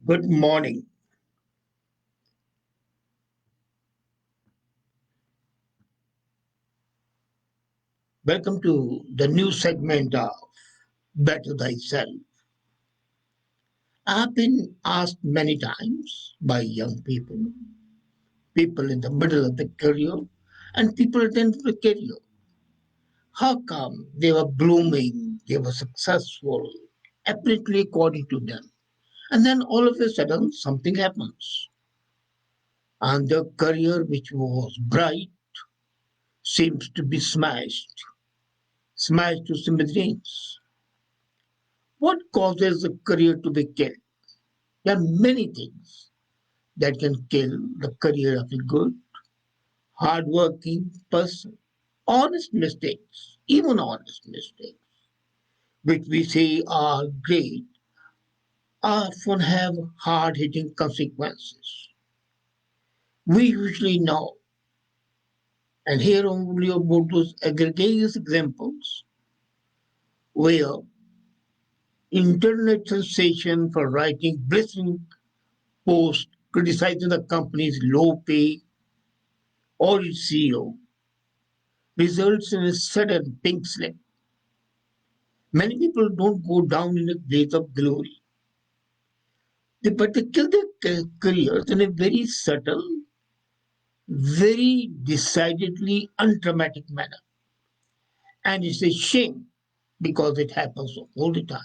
Good morning. Welcome to the new segment of Better Thyself. I've been asked many times by young people, people in the middle of the career, and people at the end of the career, how come they were blooming, they were successful, apparently according to them, and then all of a sudden something happens, and their career, which was bright, seems to be smashed to smithereens. What causes a career to be killed? There are many things that can kill the career of a good, hardworking person. Honest mistakes, even honest mistakes, which we say are great, often have hard hitting consequences. We usually know, and here only about those egregious examples where internet sensation for writing blistering posts criticizing the company's low pay or its CEO results in a sudden pink slip. Many people don't go down in a blaze of glory, but they kill their careers in a very subtle, very decidedly undramatic manner. And it's a shame because it happens all the time.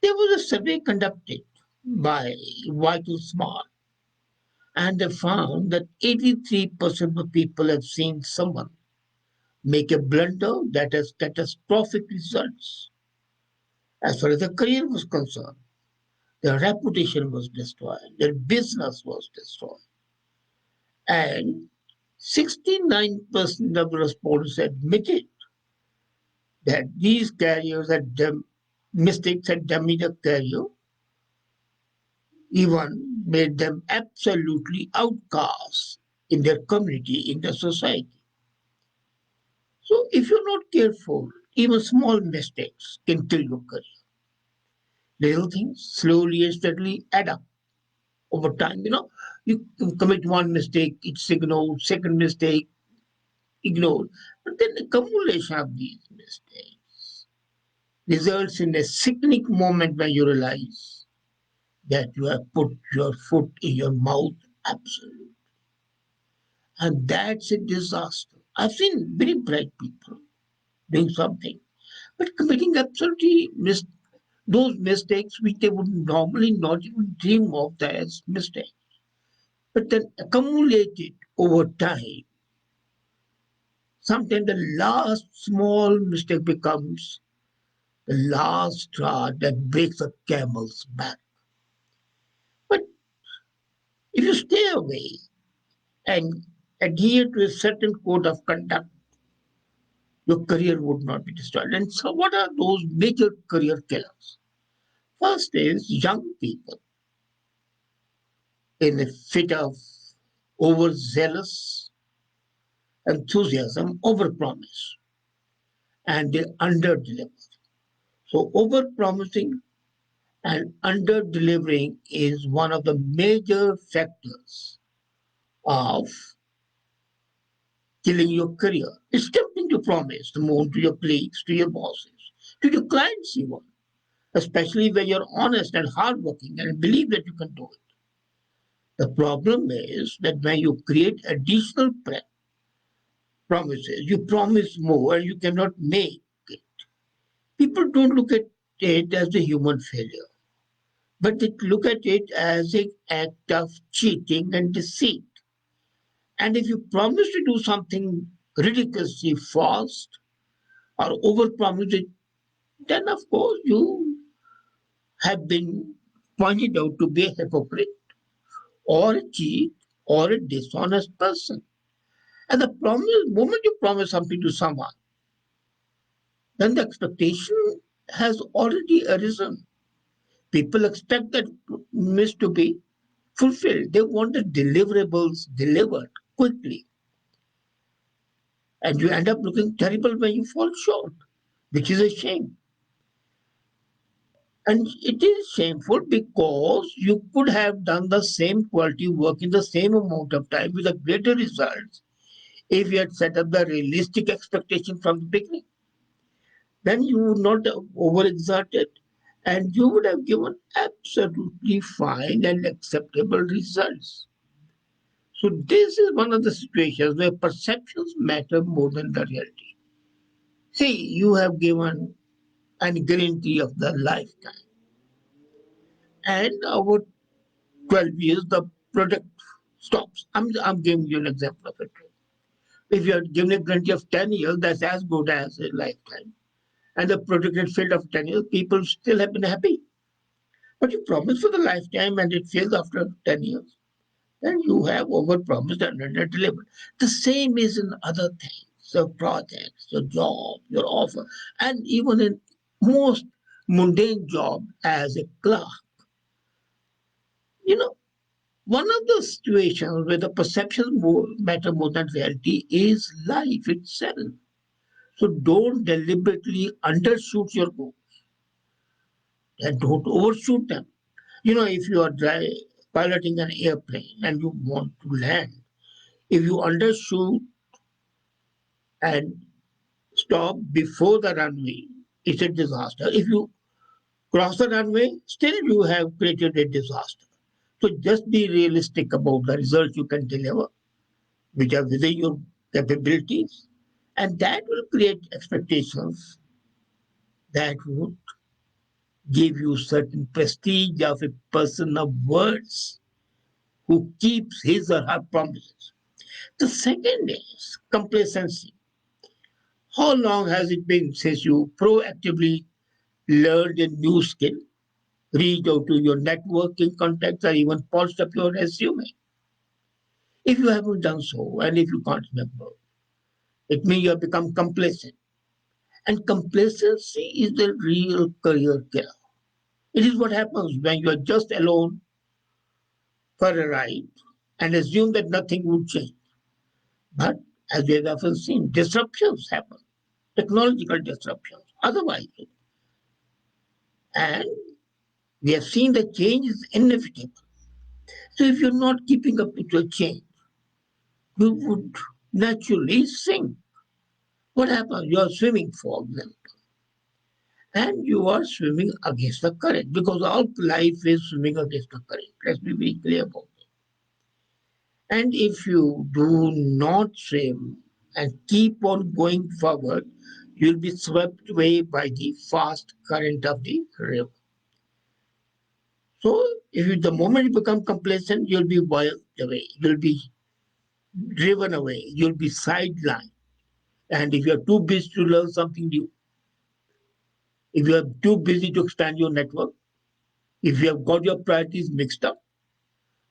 There was a survey conducted by Vital Smart, and they found that 83% of people have seen someone make a blunder that has catastrophic results as far as the career was concerned. Their reputation was destroyed, their business was destroyed. And 69% of the respondents admitted that these carriers had mistakes had damaged their career, even made them absolutely outcasts in their community, in their society. So if you're not careful, even small mistakes can kill your career. Little things slowly and steadily add up over time. You commit one mistake, it's ignored, second mistake, ignored. But then the accumulation of these mistakes results in a sickening moment when you realize that you have put your foot in your mouth absolutely. And that's a disaster. I've seen very bright people doing something, but committing absolutely those mistakes which they would normally not even dream of as mistakes. But then accumulated over time, sometimes the last small mistake becomes the last straw that breaks a camel's back. But if you stay away and adhere to a certain code of conduct, your career would not be destroyed. And so, what are those major career killers? First is young people in a fit of overzealous enthusiasm, overpromise, and they underdeliver. So, overpromising and under delivering is one of the major factors of killing your career. It's tempting to promise the moon to your colleagues, to your bosses, to your clients, even, especially when you're honest and hardworking and believe that you can do it. The problem is that when you create additional promises, you promise more and you cannot make it. People don't look at it as a human failure, but they look at it as an act of cheating and deceit. And if you promise to do something ridiculously fast or overpromise it, then of course you have been pointed out to be a hypocrite or a cheat or a dishonest person. And the problem is, the moment you promise something to someone, then the expectation has already arisen. People expect that promise to be fulfilled. They want the deliverables delivered quickly. And you end up looking terrible when you fall short, which is a shame. And it is shameful because you could have done the same quality work in the same amount of time with a greater results if you had set up the realistic expectation from the beginning. Then you would not have overexerted and you would have given absolutely fine and acceptable results. So, this is one of the situations where perceptions matter more than the reality. See, you have given an guarantee of the lifetime, and over 12 years, the product stops. I'm giving you an example of it. If you are given a guarantee of 10 years, that's as good as a lifetime. And the product had failed after 10 years, people still have been happy. But you promise for the lifetime and it fails after 10 years, then you have overpromised and under-delivered. The same is in other things, your projects, your job, your offer, and even in most mundane job as a clerk. You know, one of the situations where the perceptions matter more than reality is life itself. So don't deliberately undershoot your goals and don't overshoot them. If you are piloting an airplane and you want to land, if you undershoot and stop before the runway, it's a disaster. If you cross the runway, still you have created a disaster. So just be realistic about the results you can deliver, which are within your capabilities, and that will create expectations that would give you certain prestige of a person of words who keeps his or her promises. The second is complacency. How long has it been since you proactively learned a new skill, reached out to your networking contacts, or even polished up your resume? If you haven't done so, and if you can't remember, it means you have become complacent. And complacency is the real career killer. It is what happens when you are just alone for a ride and assume that nothing would change. But as we have often seen, disruptions happen, technological disruptions, otherwise. And we have seen that change is inevitable. So if you're not keeping up with your change, you would naturally sink. What happens? You are swimming, for example, and you are swimming against the current because all life is swimming against the current. Let's be very clear about it. And if you do not swim and keep on going forward, you'll be swept away by the fast current of the river. So, if you, the moment you become complacent, you'll be whirled away, you'll be driven away, you'll be sidelined. And if you're too busy to learn something new, if you're too busy to expand your network, if you have got your priorities mixed up,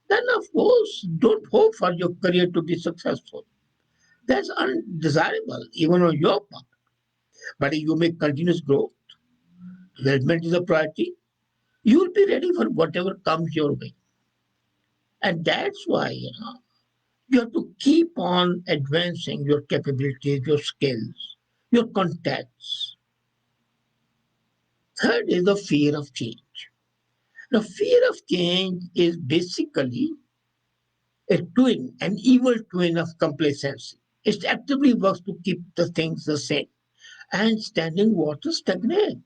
then of course, don't hope for your career to be successful. That's undesirable, even on your part. But if you make continuous growth, development is a priority, you'll be ready for whatever comes your way. And that's why, you have to keep on advancing your capabilities, your skills, your contacts. Third is the fear of change. The fear of change is basically a twin, an evil twin of complacency. It actively works to keep the things the same and standing water stagnate.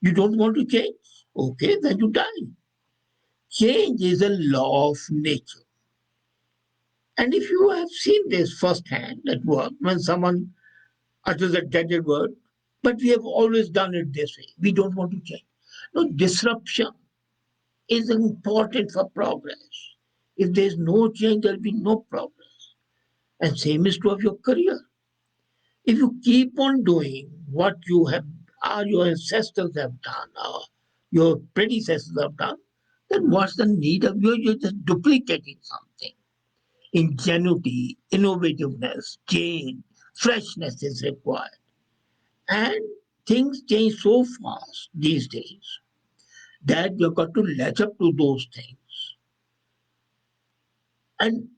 You don't want to change? Okay, then you die. Change is a law of nature. And if you have seen this firsthand at work, when someone utters a deaded word, but we have always done it this way. We don't want to change. No, disruption is important for progress. If there's no change, there'll be no progress. And same is true of your career. If you keep on doing what you have, or your ancestors have done, or your predecessors have done, then what's the need of you? You're just duplicating something. Ingenuity, innovativeness, change, freshness is required. And things change so fast these days that you've got to latch up to those things. And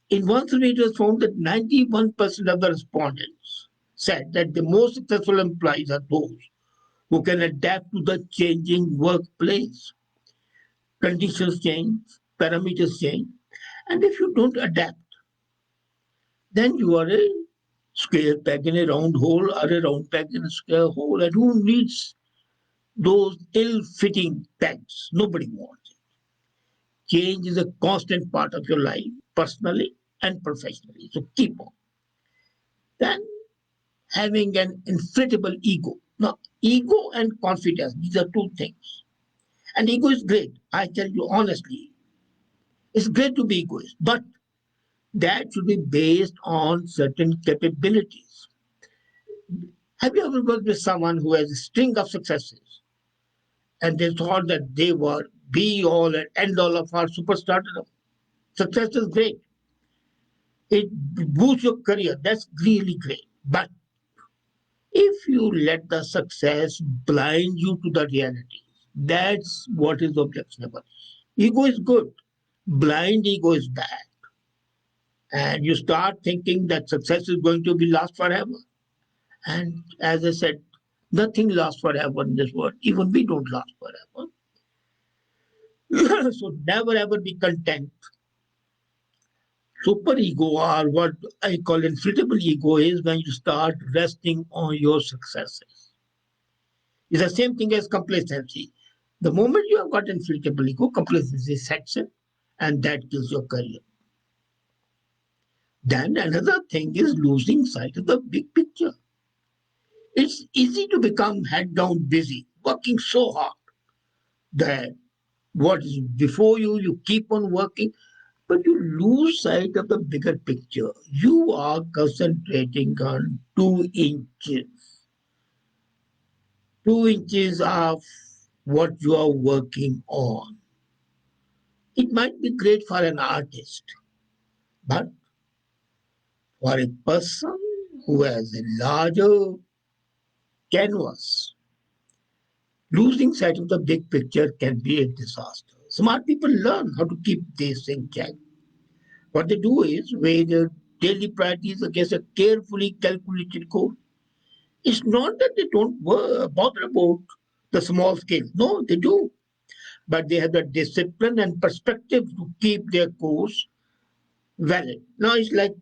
in one survey, it was found that 91% of the respondents said that the most successful employees are those who can adapt to the changing workplace. Conditions change, parameters change, and if you don't adapt, then you are a square peg in a round hole or a round peg in a square hole. And who needs those ill fitting pegs? Nobody wants it. Change is a constant part of your life, personally and professionally. So keep on. Then having an inflatable ego. Now, ego and confidence, these are two things. And ego is great. I tell you honestly, it's great to be egoist, but that should be based on certain capabilities. Have you ever worked with someone who has a string of successes and they thought that they were be all and end all of our superstar? Success is great. It boosts your career. That's really great. But if you let the success blind you to the reality, that's what is objectionable. Ego is good. Blind ego is bad. And you start thinking that success is going to be last forever. And as I said, nothing lasts forever in this world. Even we don't last forever. So never ever be content. Super ego, or what I call inflatable ego, is when you start resting on your successes. It's the same thing as complacency. The moment you have got inflatable ego, complacency sets in, and that kills your career. Then another thing is losing sight of the big picture. It's easy to become head down busy, working so hard that what is before you, you keep on working, but you lose sight of the bigger picture. You are concentrating on 2 inches, 2 inches of what you are working on. It might be great for an artist, but for a person who has a larger canvas, losing sight of the big picture can be a disaster. Smart people learn how to keep this in check. What they do is weigh their daily priorities against a carefully calculated goal. It's not that they don't bother about the small scale. No, they do. But they have the discipline and perspective to keep their course valid. Now it's like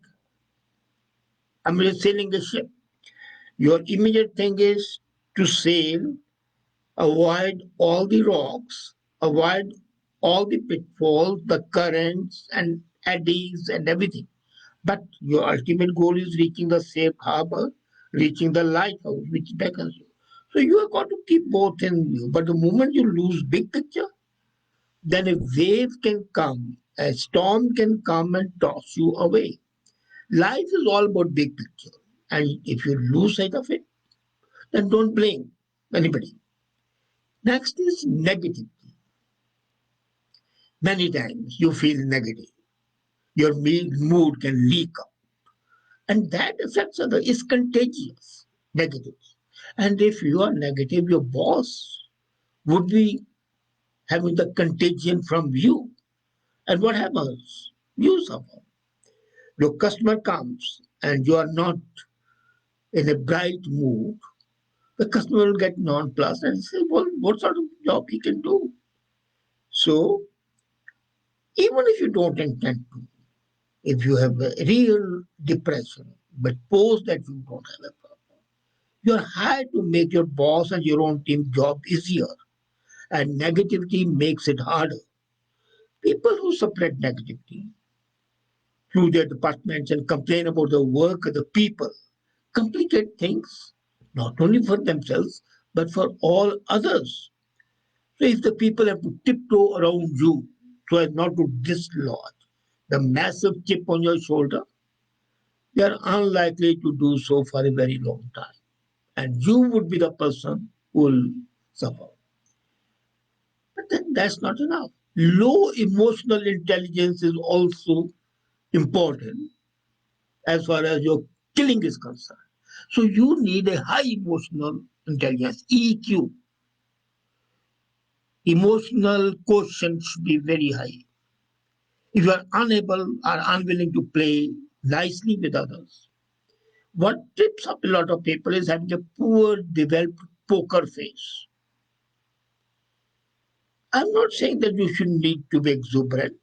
I'm just sailing a ship. Your immediate thing is to sail, avoid all the rocks, avoid all the pitfalls, the currents and eddies and everything. But your ultimate goal is reaching the safe harbor, reaching the lighthouse which beckons you. So you have got to keep both in view. But the moment you lose big picture, then a wave can come, a storm can come and toss you away. Life is all about big picture. And if you lose sight of it, then don't blame anybody. Next is negativity. Many times you feel negative. Your mood can leak up. And that affects others. It's contagious. Negative. And if you are negative, your boss would be having the contagion from you. And what happens? You suffer. Your customer comes and you are not in a bright mood. The customer will get nonplussed and say, well, what sort of job he can do? So even if you don't intend to, if you have a real depression, but suppose that you don't have a problem, you are hired to make your boss and your own team job easier. And negativity makes it harder. People who spread negativity through their departments and complain about the work of the people complicate things, not only for themselves, but for all others. So if the people have to tiptoe around you so as not to dislodge the massive chip on your shoulder, they are unlikely to do so for a very long time. And you would be the person who will suffer. But then that's not enough. Low emotional intelligence is also important as far as your killing is concerned. So you need a high emotional intelligence, EQ. Emotional quotient should be very high. If you are unable or unwilling to play nicely with others, what trips up a lot of people is having a poor developed poker face. I'm not saying that you should need to be exuberant,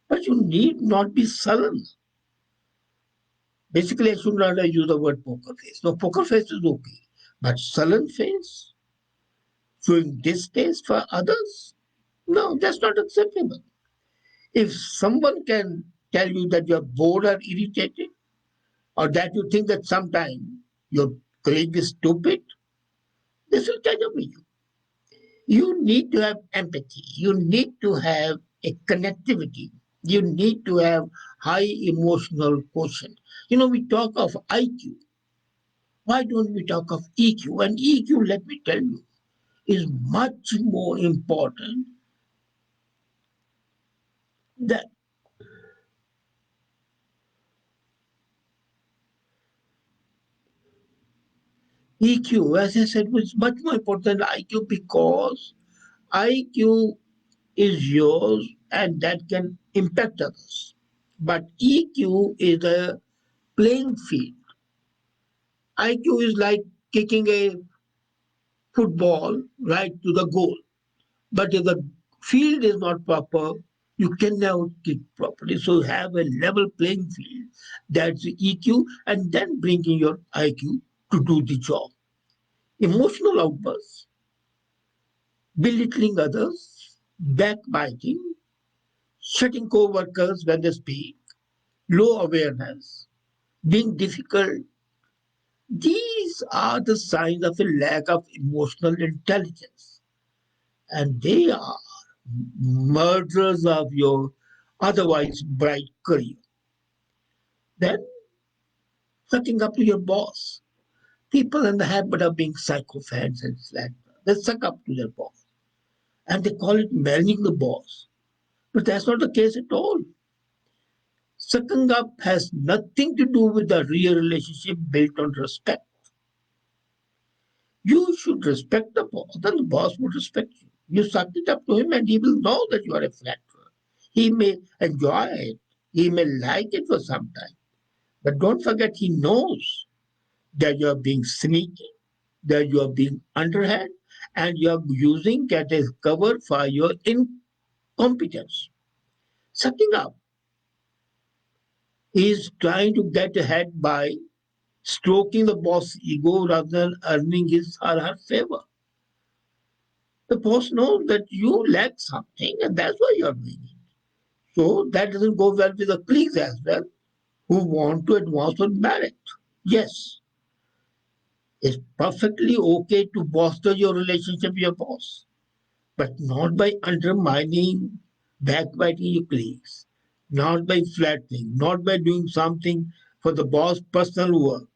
but you need not be sullen. Basically, I should not use the word poker face. No, poker face is okay. But sullen face, showing distaste for others, no, that's not acceptable. If someone can tell you that you're bored or irritated, or that you think that sometimes your colleague is stupid, this will catch up with you. You need to have empathy. You need to have a connectivity. You need to have high emotional quotient. We talk of IQ. Why don't we talk of EQ? And EQ, let me tell you, is much more important than EQ. As I said, was much more important than IQ because IQ is yours and that can impact others. But EQ is a playing field. IQ is like kicking a football right to the goal. But if the field is not proper, you can never kick properly. So have a level playing field. That's EQ, and then bringing your IQ to do the job. Emotional outbursts, belittling others, backbiting, shutting co-workers when they speak, low awareness, being difficult. These are the signs of a lack of emotional intelligence. And they are murderers of your otherwise bright career. Then sucking up to your boss. People in the habit of being psychopaths and slack. They suck up to their boss. And they call it managing the boss. But that's not the case at all. Sucking up has nothing to do with a real relationship built on respect. You should respect the boss, then the boss will respect you. You suck it up to him and he will know that you are a flatterer. He may enjoy it. He may like it for some time. But don't forget, he knows that you are being sneaky, that you are being underhand, and you are using that as cover for your incompetence. Sucking up is trying to get ahead by stroking the boss' ego rather than earning his or her favor. The boss knows that you lack something, and that's why you're doing it. So that doesn't go well with the colleagues as well who want to advance on merit. Yes, it's perfectly okay to foster your relationship with your boss, but not by undermining, backbiting your colleagues, not by flattening, not by doing something for the boss' personal work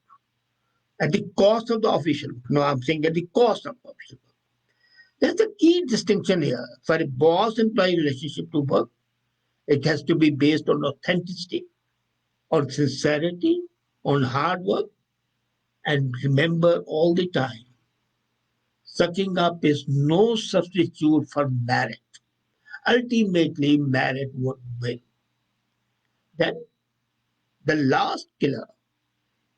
at the cost of the official. No, I'm saying at the cost of the official. That's the key distinction here. For a boss-employee relationship to work, it has to be based on authenticity, on sincerity, on hard work, and remember all the time, sucking up is no substitute for merit. Ultimately, merit would win. Then the last killer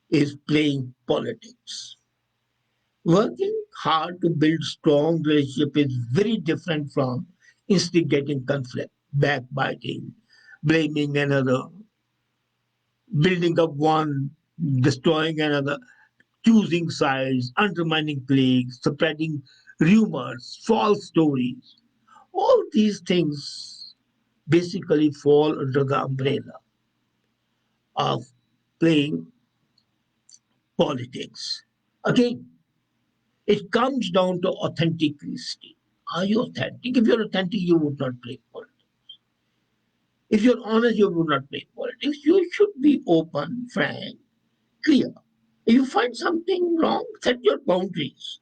is playing politics. Working hard to build strong relationship is very different from instigating conflict, backbiting, blaming another, building up one, destroying another, choosing sides, undermining colleagues, spreading rumors, false stories. All these things basically fall under the umbrella of playing politics. Again, it comes down to authenticity. Are you authentic? If you're authentic, you would not play politics. If you're honest, you would not play politics. You should be open, frank, clear. If you find something wrong, set your boundaries.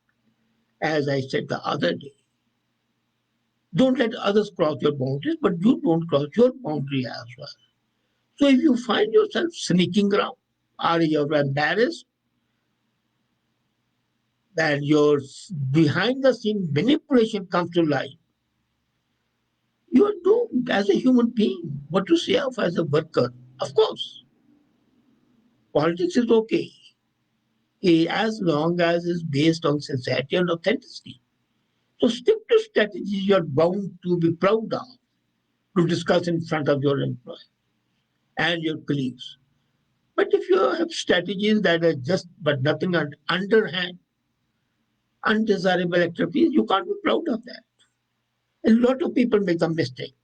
As I said the other day, don't let others cross your boundaries, but you don't cross your boundary as well. So if you find yourself sneaking around, or you're embarrassed, and your behind the scene manipulation comes to light, you are doomed as a human being. What to say of as a worker? Of course, politics is okay. as long as it's based on sincerity and authenticity. So stick to strategies you're bound to be proud of to discuss in front of your employer and your colleagues. But if you have strategies that are just but nothing underhand, undesirable activities, you can't be proud of that. A lot of people make a mistake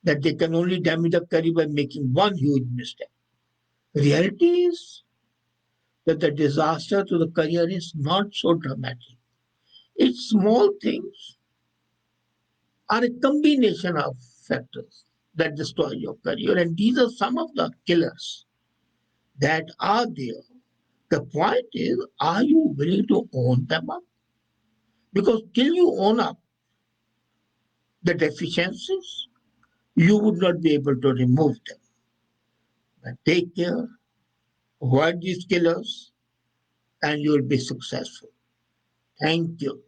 that they can only damage a career by making one huge mistake. Reality is that the disaster to the career is not so dramatic. It's small things are a combination of factors that destroy your career, and these are some of the killers that are there. The point is, are you willing to own them up? Because till you own up the deficiencies, you would not be able to remove them. But take care, avoid these killers, and you will be successful. Thank you.